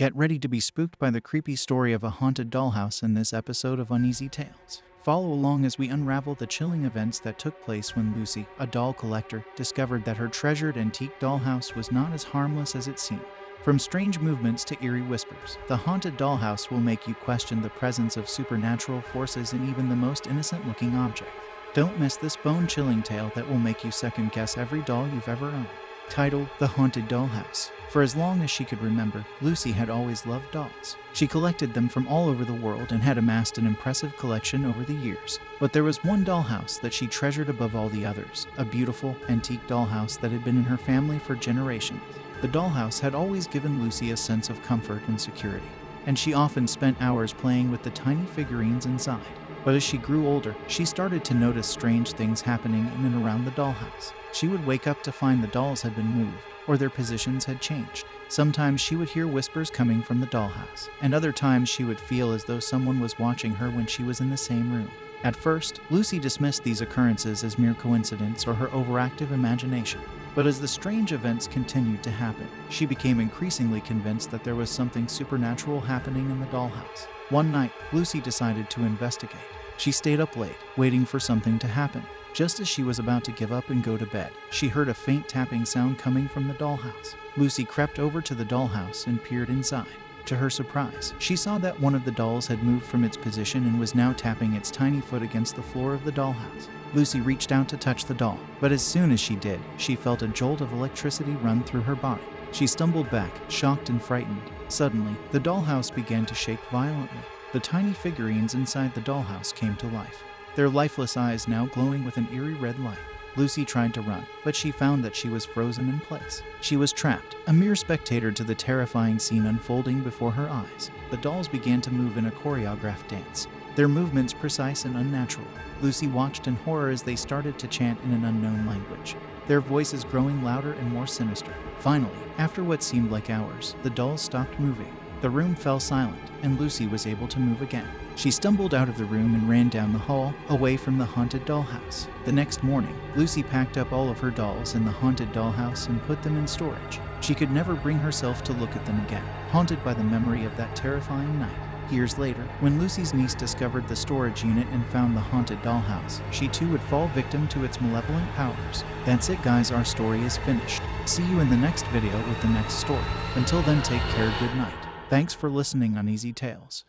Get ready to be spooked by the creepy story of a haunted dollhouse in this episode of Uneasy Tales. Follow along as we unravel the chilling events that took place when Lucy, a doll collector, discovered that her treasured antique dollhouse was not as harmless as it seemed. From strange movements to eerie whispers, the haunted dollhouse will make you question the presence of supernatural forces in even the most innocent-looking object. Don't miss this bone-chilling tale that will make you second-guess every doll you've ever owned. Titled The Haunted Dollhouse. For as long as she could remember, Lucy had always loved dolls. She collected them from all over the world and had amassed an impressive collection over the years. But there was one dollhouse that she treasured above all the others, a beautiful, antique dollhouse that had been in her family for generations. The dollhouse had always given Lucy a sense of comfort and security, and she often spent hours playing with the tiny figurines inside. But as she grew older, she started to notice strange things happening in and around the dollhouse. She would wake up to find the dolls had been moved, or their positions had changed. Sometimes she would hear whispers coming from the dollhouse, and other times she would feel as though someone was watching her when she was in the same room. At first, Lucy dismissed these occurrences as mere coincidence or her overactive imagination. But as the strange events continued to happen, she became increasingly convinced that there was something supernatural happening in the dollhouse. One night, Lucy decided to investigate. She stayed up late, waiting for something to happen. Just as she was about to give up and go to bed, she heard a faint tapping sound coming from the dollhouse. Lucy crept over to the dollhouse and peered inside. To her surprise, she saw that one of the dolls had moved from its position and was now tapping its tiny foot against the floor of the dollhouse. Lucy reached out to touch the doll, but as soon as she did, she felt a jolt of electricity run through her body. She stumbled back, shocked and frightened. Suddenly, the dollhouse began to shake violently. The tiny figurines inside the dollhouse came to life, their lifeless eyes now glowing with an eerie red light. Lucy tried to run, but she found that she was frozen in place. She was trapped, a mere spectator to the terrifying scene unfolding before her eyes. The dolls began to move in a choreographed dance, their movements precise and unnatural. Lucy watched in horror as they started to chant in an unknown language, their voices growing louder and more sinister. Finally, after what seemed like hours, the dolls stopped moving. The room fell silent, and Lucy was able to move again. She stumbled out of the room and ran down the hall, away from the haunted dollhouse. The next morning, Lucy packed up all of her dolls in the haunted dollhouse and put them in storage. She could never bring herself to look at them again, haunted by the memory of that terrifying night. Years later, when Lucy's niece discovered the storage unit and found the haunted dollhouse, she too would fall victim to its malevolent powers. That's it guys, our story is finished. See you in the next video with the next story. Until then, take care, good night. Thanks for listening on Uneasy Tales.